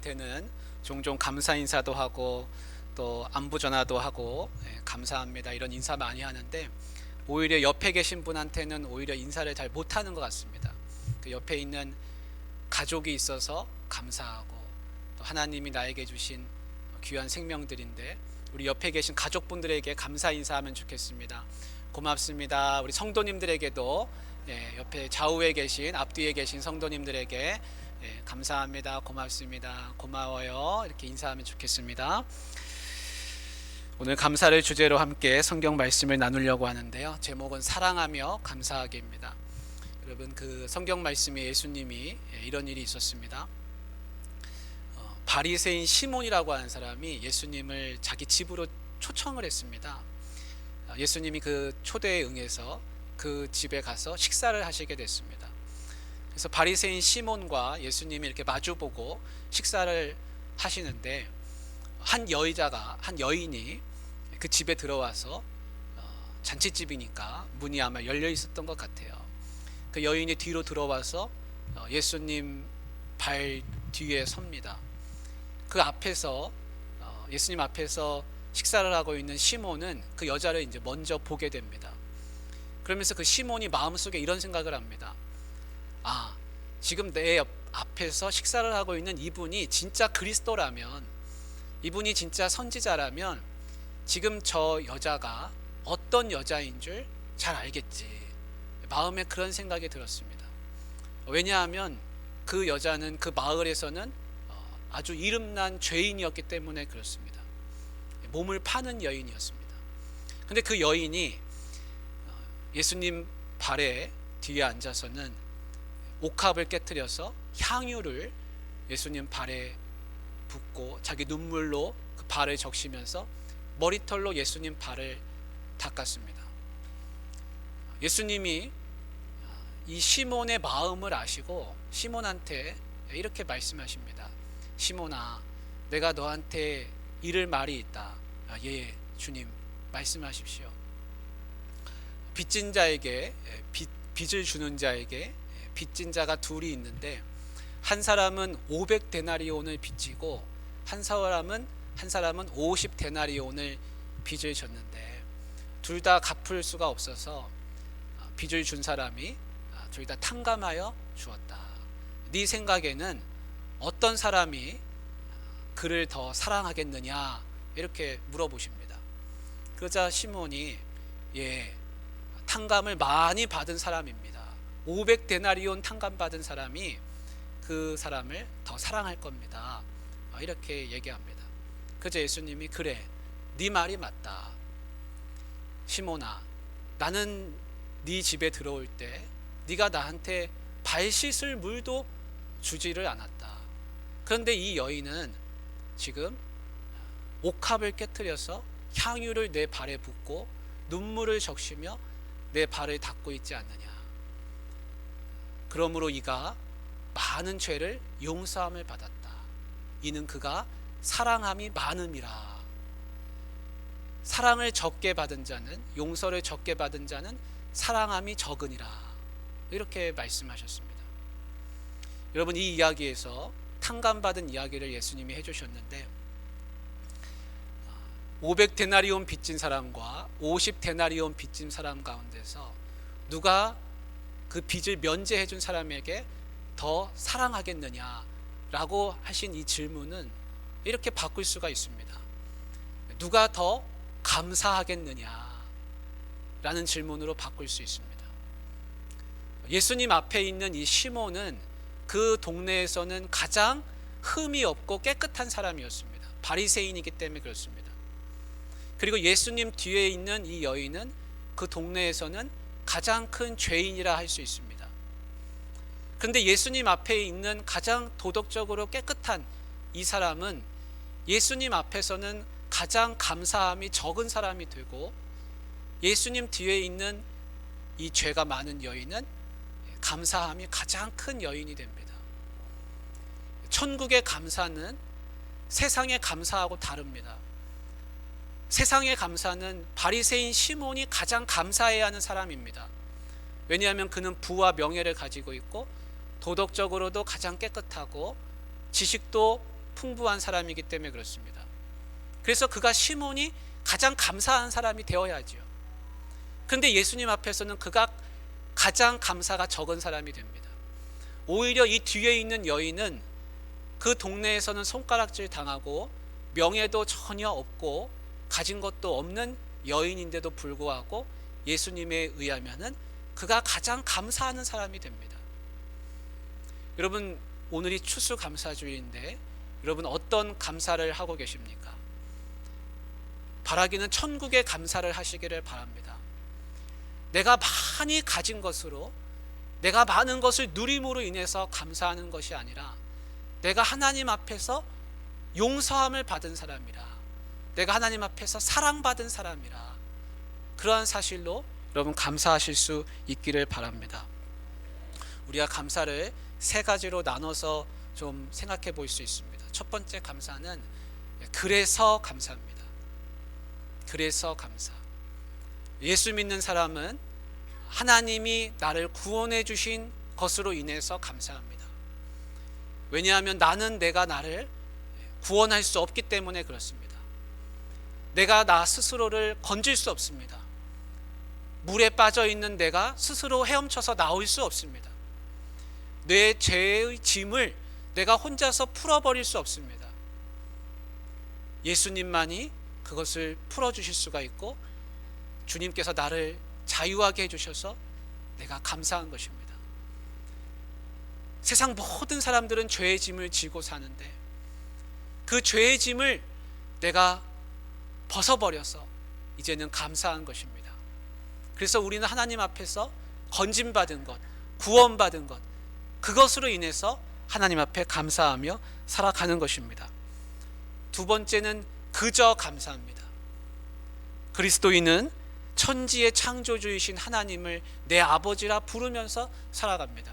신부한테는 종종 감사 인사도 하고 또 안부 전화도 하고 감사합니다 이런 인사 많이 하는데, 오히려 옆에 계신 분한테는 오히려 인사를 잘 못하는 것 같습니다. 그 옆에 있는 가족이 있어서 감사하고, 또 하나님이 나에게 주신 귀한 생명들인데 우리 옆에 계신 가족분들에게 감사 인사하면 좋겠습니다. 고맙습니다. 우리 성도님들에게도 옆에 좌우에 계신, 앞뒤에 계신 성도님들에게 감사합니다, 고맙습니다, 고마워요 이렇게 인사하면 좋겠습니다. 오늘 감사를 주제로 함께 성경 말씀을 나누려고 하는데요, 제목은 사랑하며 감사하기입니다. 여러분, 그 성경 말씀에 예수님이 이런 일이 있었습니다. 바리새인 시몬이라고 하는 사람이 예수님을 자기 집으로 초청을 했습니다. 예수님이 그 초대에 응해서 그 집에 가서 식사를 하시게 됐습니다. 그래서 바리새인 시몬과 예수님이 이렇게 마주보고 식사를 하시는데, 한 여인이 그 집에 들어와서, 잔치집이니까 문이 아마 열려 있었던 것 같아요. 그 여인이 뒤로 들어와서 예수님 발 뒤에 섭니다. 그 앞에서, 예수님 앞에서 식사를 하고 있는 시몬은 그 여자를 이제 먼저 보게 됩니다. 그러면서 그 시몬이 마음속에 이런 생각을 합니다. 아, 지금 내 앞에서 식사를 하고 있는 이분이 진짜 그리스도라면, 이분이 진짜 선지자라면 지금 저 여자가 어떤 여자인 줄 잘 알겠지. 마음에 그런 생각이 들었습니다. 왜냐하면 그 여자는 그 마을에서는 아주 이름난 죄인이었기 때문에 그렇습니다. 몸을 파는 여인이었습니다. 근데 그 여인이 예수님 발에 뒤에 앉아서는 옥합을 깨뜨려서 향유를 예수님 발에 붓고 자기 눈물로 그 발을 적시면서 머리털로 예수님 발을 닦았습니다. 예수님이 이 시몬의 마음을 아시고 시몬한테 이렇게 말씀하십니다. 시몬아, 내가 너한테 이를 말이 있다. 예, 주님, 말씀하십시오. 빚진 자에게, 빚을 주는 자에게 빚진 자가 둘이 있는데, 한 사람은 500데나리온을 빚지고 한 사람은 50데나리온을 빚을 졌는데, 둘 다 갚을 수가 없어서 빚을 준 사람이 둘 다 탕감하여 주었다. 네 생각에는 어떤 사람이 그를 더 사랑하겠느냐 이렇게 물어보십니다. 그러자 시몬이 탕감을 많이 받은 사람입니다. 500데나리온 탕감 받은 사람이 그 사람을 더 사랑할 겁니다. 이렇게 얘기합니다. 그래서 예수님이 그래, 네 말이 맞다. 시몬아, 나는 네 집에 들어올 때 네가 나한테 발 씻을 물도 주지를 않았다. 그런데 이 여인은 지금 옥합을 깨뜨려서 향유를 내 발에 붓고 눈물을 적시며 내 발을 닦고 있지 않느냐. 그러므로 이가 많은 죄를 용서함을 받았다. 이는 그가 사랑함이 많음이라. 사랑을 적게 받은 자는, 용서를 적게 받은 자는 사랑함이 적으니라. 이렇게 말씀하셨습니다. 여러분, 이 이야기에서 탕감받은 이야기를 예수님이 해주셨는데, 500데나리온 빚진 사람과 50데나리온 빚진 사람 가운데서 누가 그 빚을 면제해 준 사람에게 더 사랑하겠느냐라고 하신 이 질문은 이렇게 바꿀 수가 있습니다. 누가 더 감사하겠느냐라는 질문으로 바꿀 수 있습니다. 예수님 앞에 있는 이 시몬은 그 동네에서는 가장 흠이 없고 깨끗한 사람이었습니다. 바리새인이기 때문에 그렇습니다. 그리고 예수님 뒤에 있는 이 여인은 그 동네에서는 가장 큰 죄인이라 할 수 있습니다. 그런데 예수님 앞에 있는 가장 도덕적으로 깨끗한 이 사람은 예수님 앞에서는 가장 감사함이 적은 사람이 되고, 예수님 뒤에 있는 이 죄가 많은 여인은 감사함이 가장 큰 여인이 됩니다. 천국의 감사는 세상의 감사하고 다릅니다. 세상의 감사는 바리새인 시몬이 가장 감사해야 하는 사람입니다. 왜냐하면 그는 부와 명예를 가지고 있고 도덕적으로도 가장 깨끗하고 지식도 풍부한 사람이기 때문에 그렇습니다. 그래서 그가 시몬이 가장 감사한 사람이 되어야지요. 그런데 예수님 앞에서는 그가 가장 감사가 적은 사람이 됩니다. 오히려 이 뒤에 있는 여인은 그 동네에서는 손가락질 당하고 명예도 전혀 없고 가진 것도 없는 여인인데도 불구하고 예수님에 의하면은 그가 가장 감사하는 사람이 됩니다. 여러분, 오늘이 추수감사주일인데 여러분 어떤 감사를 하고 계십니까? 바라기는 천국의 감사를 하시기를 바랍니다. 내가 많이 가진 것으로, 내가 많은 것을 누림으로 인해서 감사하는 것이 아니라 내가 하나님 앞에서 용서함을 받은 사람이라, 내가 하나님 앞에서 사랑받은 사람이라, 그러한 사실로 여러분 감사하실 수 있기를 바랍니다. 우리가 감사를 세 가지로 나눠서 좀 생각해 볼 수 있습니다. 첫 번째 감사는 그래서 감사입니다. 그래서 감사. 예수 믿는 사람은 하나님이 나를 구원해 주신 것으로 인해서 감사합니다. 왜냐하면 내가 나를 구원할 수 없기 때문에 그렇습니다. 내가 나 스스로를 건질 수 없습니다. 물에 빠져 있는 내가 스스로 헤엄쳐서 나올 수 없습니다. 내 죄의 짐을 내가 혼자서 풀어버릴 수 없습니다. 예수님만이 그것을 풀어주실 수가 있고 주님께서 나를 자유하게 해주셔서 내가 감사한 것입니다. 세상 모든 사람들은 죄의 짐을 지고 사는데 그 죄의 짐을 내가 벗어버려서 이제는 감사한 것입니다. 그래서 우리는 하나님 앞에서 건짐받은 것, 구원받은 것, 그것으로 인해서 하나님 앞에 감사하며 살아가는 것입니다. 두 번째는 그저 감사합니다. 그리스도인은 천지의 창조주이신 하나님을 내 아버지라 부르면서 살아갑니다.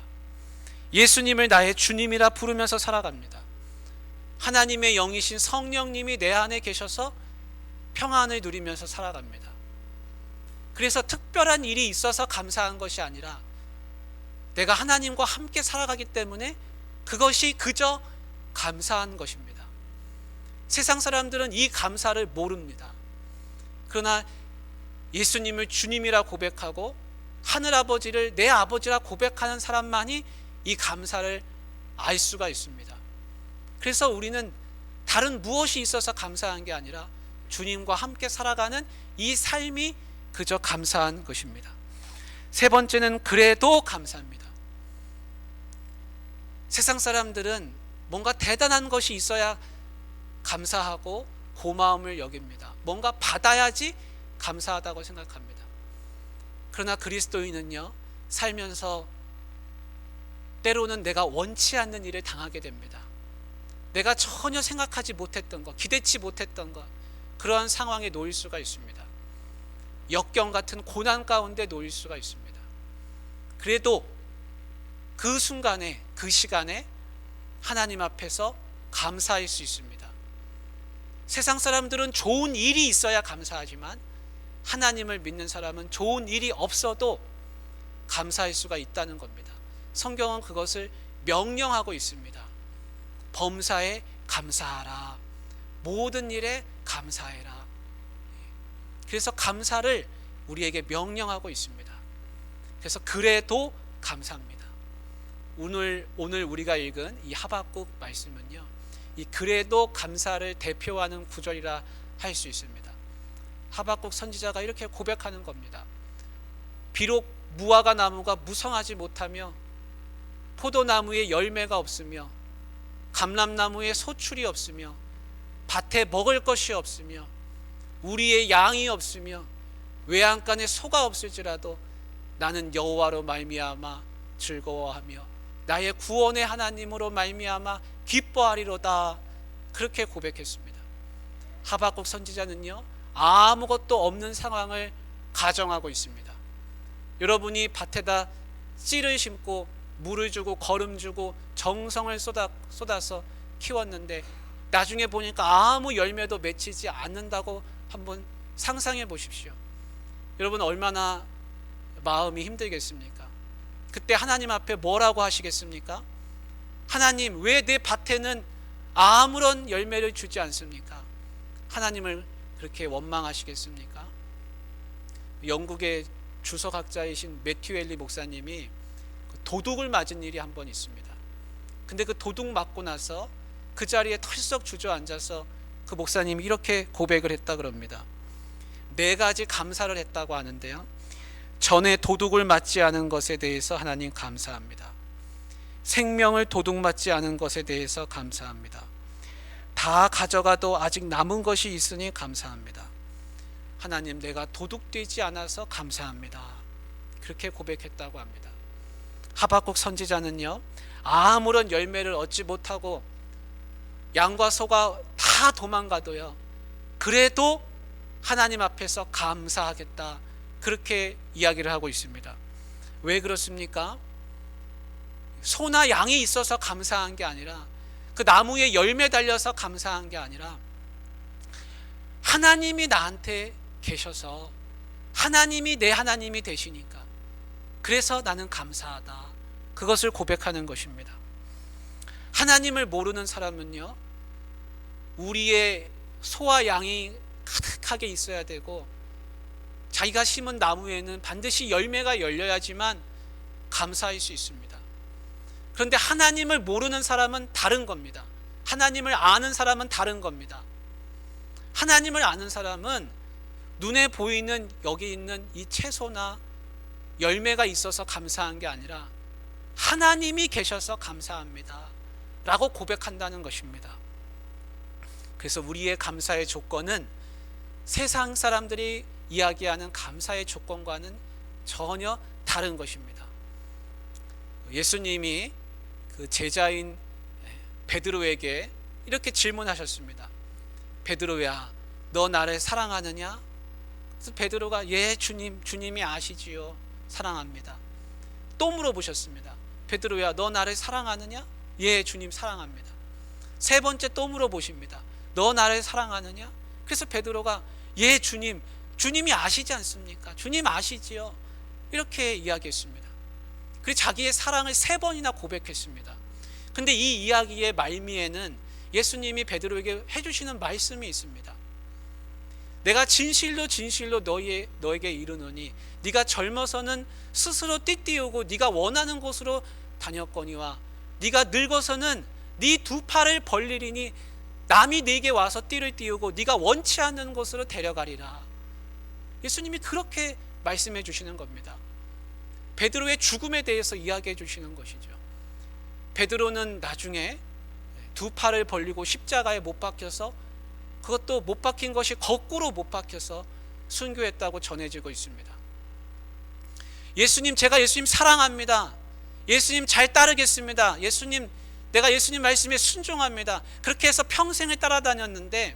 예수님을 나의 주님이라 부르면서 살아갑니다. 하나님의 영이신 성령님이 내 안에 계셔서 평안을 누리면서 살아갑니다. 그래서 특별한 일이 있어서 감사한 것이 아니라 내가 하나님과 함께 살아가기 때문에 그것이 그저 감사한 것입니다. 세상 사람들은 이 감사를 모릅니다. 그러나 예수님을 주님이라 고백하고 하늘아버지를 내 아버지라 고백하는 사람만이 이 감사를 알 수가 있습니다. 그래서 우리는 다른 무엇이 있어서 감사한 게 아니라 주님과 함께 살아가는 이 삶이 그저 감사한 것입니다. 세 번째는 그래도 감사합니다. 세상 사람들은 뭔가 대단한 것이 있어야 감사하고 고마움을 여깁니다. 뭔가 받아야지 감사하다고 생각합니다. 그러나 그리스도인은요, 살면서 때로는 내가 원치 않는 일을 당하게 됩니다. 내가 전혀 생각하지 못했던 것, 기대치 못했던 것, 그러한 상황에 놓일 수가 있습니다. 역경 같은 고난 가운데 놓일 수가 있습니다. 그래도 그 순간에, 그 시간에 하나님 앞에서 감사할 수 있습니다. 세상 사람들은 좋은 일이 있어야 감사하지만 하나님을 믿는 사람은 좋은 일이 없어도 감사할 수가 있다는 겁니다. 성경은 그것을 명령하고 있습니다. 범사에 감사하라. 모든 일에 감사해라. 그래서 감사를 우리에게 명령하고 있습니다. 그래서 그래도 감사합니다. 오늘 우리가 읽은 이 하박국 말씀은요, 이 그래도 감사를 대표하는 구절이라 할 수 있습니다. 하박국 선지자가 이렇게 고백하는 겁니다. 비록 무화과 나무가 무성하지 못하며 포도나무에 열매가 없으며 감람나무에 소출이 없으며 밭에 먹을 것이 없으며 우리의 양이 없으며 외양간에 소가 없을지라도 나는 여호와로 말미암아 즐거워하며 나의 구원의 하나님으로 말미암아 기뻐하리로다. 그렇게 고백했습니다. 하박국 선지자는요, 아무것도 없는 상황을 가정하고 있습니다. 여러분이 밭에다 씨를 심고 물을 주고 거름 주고 정성을 쏟아서 키웠는데 나중에 보니까 아무 열매도 맺히지 않는다고 한번 상상해 보십시오. 여러분 얼마나 마음이 힘들겠습니까? 그때 하나님 앞에 뭐라고 하시겠습니까? 하나님, 왜 내 밭에는 아무런 열매를 주지 않습니까? 하나님을 그렇게 원망하시겠습니까? 영국의 주석학자이신 매튜 헬리 목사님이 도둑을 맞은 일이 한 번 있습니다. 근데 그 도둑 맞고 나서 그 자리에 털썩 주저앉아서 그 목사님이 이렇게 고백을 했다 그럽니다. 4가지 감사를 했다고 하는데요. 전에 도둑을 맞지 않은 것에 대해서 하나님 감사합니다. 생명을 도둑 맞지 않은 것에 대해서 감사합니다. 다 가져가도 아직 남은 것이 있으니 감사합니다. 하나님, 내가 도둑되지 않아서 감사합니다. 그렇게 고백했다고 합니다. 하박국 선지자는요, 아무런 열매를 얻지 못하고 양과 소가 다 도망가도요, 그래도 하나님 앞에서 감사하겠다, 그렇게 이야기를 하고 있습니다. 왜 그렇습니까? 소나 양이 있어서 감사한 게 아니라, 그 나무에 열매 달려서 감사한 게 아니라, 하나님이 나한테 계셔서 하나님이 내 하나님이 되시니까 그래서 나는 감사하다, 그것을 고백하는 것입니다. 하나님을 모르는 사람은요, 우리의 소와 양이 가득하게 있어야 되고 자기가 심은 나무에는 반드시 열매가 열려야지만 감사할 수 있습니다. 그런데 하나님을 모르는 사람은 다른 겁니다. 하나님을 아는 사람은 다른 겁니다. 하나님을 아는 사람은 눈에 보이는 여기 있는 이 채소나 열매가 있어서 감사한 게 아니라 하나님이 계셔서 감사합니다 라고 고백한다는 것입니다. 그래서 우리의 감사의 조건은 세상 사람들이 이야기하는 감사의 조건과는 전혀 다른 것입니다. 예수님이 그 제자인 베드로에게 이렇게 질문하셨습니다. 베드로야, 너 나를 사랑하느냐? 그래서 베드로가 예 주님, 주님이 아시지요, 사랑합니다. 또 물어보셨습니다. 베드로야, 너 나를 사랑하느냐? 예 주님, 사랑합니다. 3번째 또 물어보십니다. 너 나를 사랑하느냐? 그래서 베드로가 예 주님, 주님이 아시지 않습니까? 주님 아시지요, 이렇게 이야기했습니다. 그리고 자기의 사랑을 3번이나 고백했습니다. 근데 이 이야기의 말미에는 예수님이 베드로에게 해주시는 말씀이 있습니다. 내가 진실로 진실로 너에게 이르노니 네가 젊어서는 스스로 띠띠우고 네가 원하는 곳으로 다녔거니와 네가 늙어서는 네 2팔을 벌리리니 남이 네게 와서 띠를 띠우고 네가 원치 않는 곳으로 데려가리라. 예수님이 그렇게 말씀해 주시는 겁니다. 베드로의 죽음에 대해서 이야기해 주시는 것이죠. 베드로는 나중에 2팔을 벌리고 십자가에 못 박혀서, 그것도 못 박힌 것이 거꾸로 못 박혀서 순교했다고 전해지고 있습니다. 예수님, 제가 예수님 사랑합니다. 예수님 잘 따르겠습니다. 예수님, 내가 예수님 말씀에 순종합니다. 그렇게 해서 평생을 따라다녔는데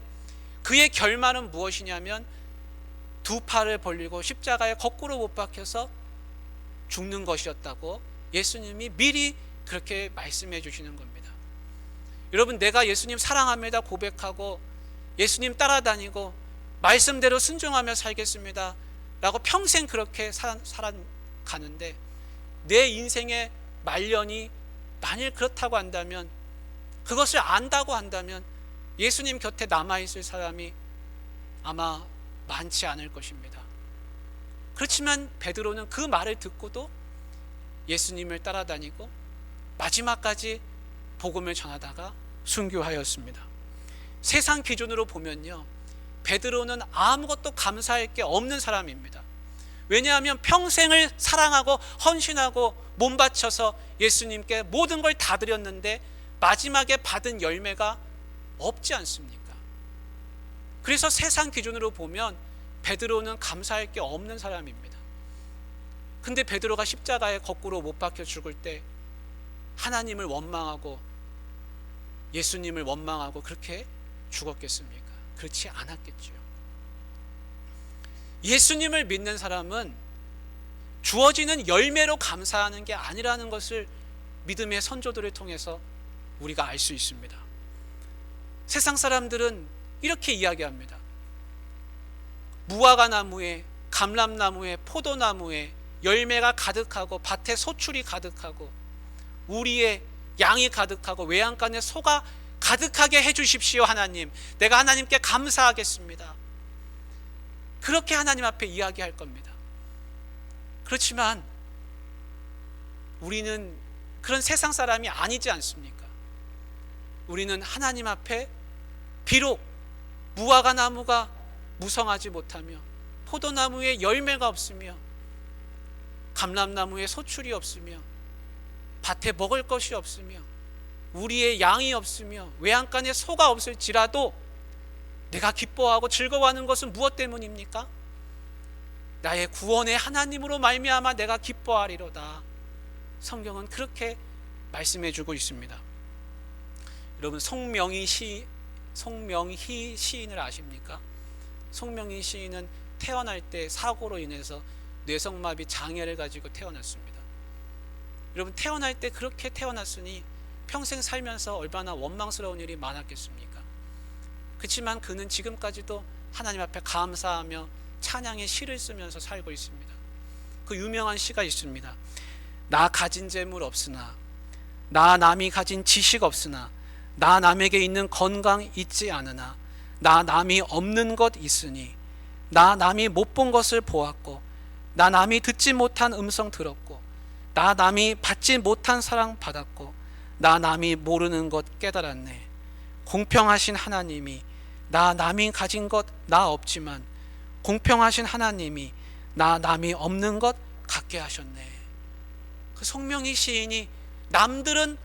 그의 결말은 무엇이냐면 2팔을 벌리고 십자가에 거꾸로 못 박혀서 죽는 것이었다고 예수님이 미리 그렇게 말씀해 주시는 겁니다. 여러분, 내가 예수님 사랑합니다 고백하고 예수님 따라다니고 말씀대로 순종하며 살겠습니다 라고 평생 그렇게 살아가는데 내 인생의 말년이 만일 그렇다고 한다면, 그것을 안다고 한다면 예수님 곁에 남아있을 사람이 아마 많지 않을 것입니다. 그렇지만 베드로는 그 말을 듣고도 예수님을 따라다니고 마지막까지 복음을 전하다가 순교하였습니다. 세상 기준으로 보면요, 베드로는 아무것도 감사할 게 없는 사람입니다. 왜냐하면 평생을 사랑하고 헌신하고 몸 바쳐서 예수님께 모든 걸 다 드렸는데 마지막에 받은 열매가 없지 않습니까? 그래서 세상 기준으로 보면 베드로는 감사할 게 없는 사람입니다. 근데 베드로가 십자가에 거꾸로 못 박혀 죽을 때 하나님을 원망하고 예수님을 원망하고 그렇게 죽었겠습니까? 그렇지 않았겠죠. 예수님을 믿는 사람은 주어지는 열매로 감사하는 게 아니라는 것을 믿음의 선조들을 통해서 우리가 알 수 있습니다. 세상 사람들은 이렇게 이야기합니다. 무화과 나무에, 감람나무에, 포도나무에 열매가 가득하고 밭에 소출이 가득하고 우리의 양이 가득하고 외양간에 소가 가득하게 해주십시오 하나님. 내가 하나님께 감사하겠습니다. 그렇게 하나님 앞에 이야기할 겁니다. 그렇지만 우리는 그런 세상 사람이 아니지 않습니까? 우리는 하나님 앞에 비록 무화과 나무가 무성하지 못하며 포도나무에 열매가 없으며 감람나무에 소출이 없으며 밭에 먹을 것이 없으며 우리의 양이 없으며 외양간에 소가 없을지라도 내가 기뻐하고 즐거워하는 것은 무엇 때문입니까? 나의 구원의 하나님으로 말미암아 내가 기뻐하리로다. 성경은 그렇게 말씀해 주고 있습니다. 여러분, 송명희 시인을 아십니까? 송명희 시인은 태어날 때 사고로 인해서 뇌성마비 장애를 가지고 태어났습니다. 여러분, 태어날 때 그렇게 태어났으니 평생 살면서 얼마나 원망스러운 일이 많았겠습니까? 그렇지만 그는 지금까지도 하나님 앞에 감사하며 찬양의 시를 쓰면서 살고 있습니다. 그 유명한 시가 있습니다. 나 가진 재물 없으나, 나 남이 가진 지식 없으나, 나 남에게 있는 건강 있지 않으나, 나 남이 없는 것 있으니, 나 남이 못 본 것을 보았고, 나 남이 듣지 못한 음성 들었고, 나 남이 받지 못한 사랑 받았고, 나 남이 모르는 것 깨달았네. 공평하신 하나님이 나 남이 가진 것 나 없지만 공평하신 하나님이 나 남이 없는 것 갖게 하셨네. 그 송명희 시인이 남들은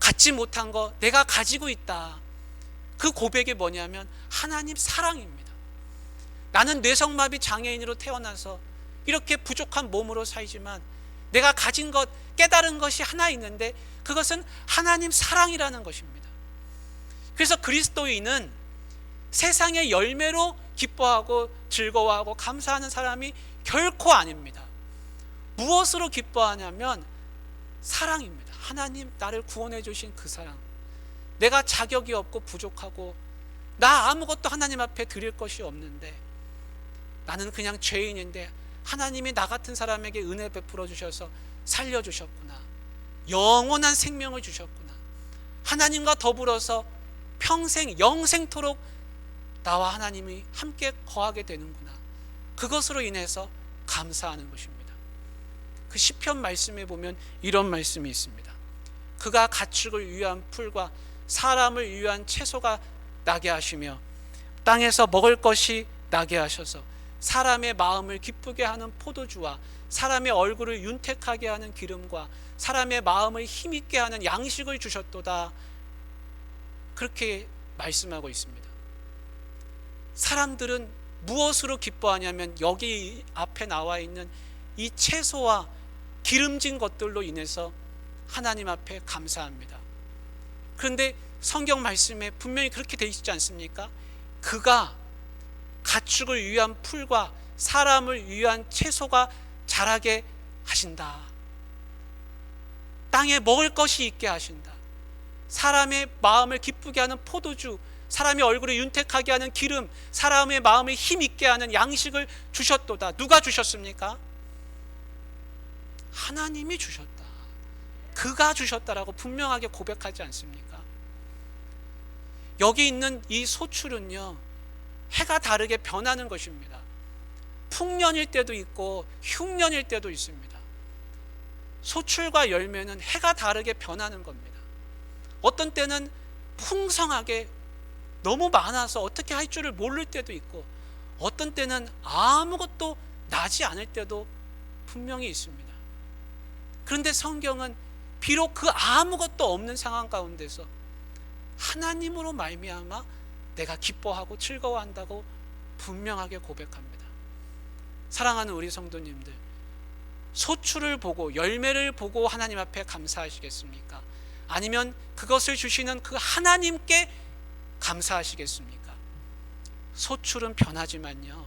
갖지 못한 거 내가 가지고 있다. 그 고백이 뭐냐면 하나님 사랑입니다. 나는 뇌성마비 장애인으로 태어나서 이렇게 부족한 몸으로 살지만 내가 가진 것, 깨달은 것이 하나 있는데 그것은 하나님 사랑이라는 것입니다. 그래서 그리스도인은 세상의 열매로 기뻐하고 즐거워하고 감사하는 사람이 결코 아닙니다. 무엇으로 기뻐하냐면 사랑입니다. 하나님 나를 구원해 주신 그 사랑. 내가 자격이 없고 부족하고 나 아무것도 하나님 앞에 드릴 것이 없는데 나는 그냥 죄인인데 하나님이 나 같은 사람에게 은혜 베풀어 주셔서 살려주셨구나. 영원한 생명을 주셨구나. 하나님과 더불어서 평생 영생토록 나와 하나님이 함께 거하게 되는구나. 그것으로 인해서 감사하는 것입니다. 그 시편 말씀에 보면 이런 말씀이 있습니다. 그가 가축을 위한 풀과 사람을 위한 채소가 나게 하시며 땅에서 먹을 것이 나게 하셔서 사람의 마음을 기쁘게 하는 포도주와 사람의 얼굴을 윤택하게 하는 기름과 사람의 마음을 힘있게 하는 양식을 주셨도다. 그렇게 말씀하고 있습니다. 사람들은 무엇으로 기뻐하냐면 여기 앞에 나와 있는 이 채소와 기름진 것들로 인해서 하나님 앞에 감사합니다. 그런데 성경 말씀에 분명히 그렇게 되어 있지 않습니까? 그가 가축을 위한 풀과 사람을 위한 채소가 자라게 하신다. 땅에 먹을 것이 있게 하신다. 사람의 마음을 기쁘게 하는 포도주, 사람의 얼굴을 윤택하게 하는 기름, 사람의 마음을 힘있게 하는 양식을 주셨도다. 누가 주셨습니까? 하나님이 주셨다. 그가 주셨다라고 분명하게 고백하지 않습니까? 여기 있는 이 소출은요, 해가 다르게 변하는 것입니다. 풍년일 때도 있고 흉년일 때도 있습니다. 소출과 열매는 해가 다르게 변하는 겁니다. 어떤 때는 풍성하게 너무 많아서 어떻게 할 줄을 모를 때도 있고 어떤 때는 아무것도 나지 않을 때도 분명히 있습니다. 그런데 성경은 비록 그 아무것도 없는 상황 가운데서 하나님으로 말미암아 내가 기뻐하고 즐거워한다고 분명하게 고백합니다. 사랑하는 우리 성도님들, 소출을 보고 열매를 보고 하나님 앞에 감사하시겠습니까? 아니면 그것을 주시는 그 하나님께 감사하시겠습니까? 소출은 변하지만요,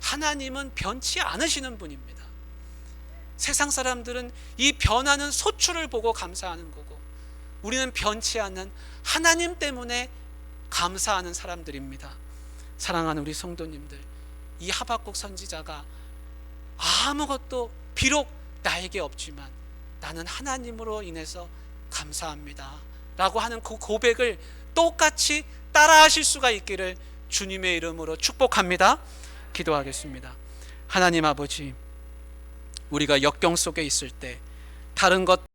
하나님은 변치 않으시는 분입니다. 세상 사람들은 이 변하는 소출을 보고 감사하는 거고 우리는 변치 않는 하나님 때문에 감사하는 사람들입니다. 사랑하는 우리 성도님들, 이 하박국 선지자가 아무것도 비록 나에게 없지만 나는 하나님으로 인해서 감사합니다 라고 하는 그 고백을 똑같이 따라하실 수가 있기를 주님의 이름으로 축복합니다. 기도하겠습니다. 하나님 아버지, 우리가 역경 속에 있을 때 다른 것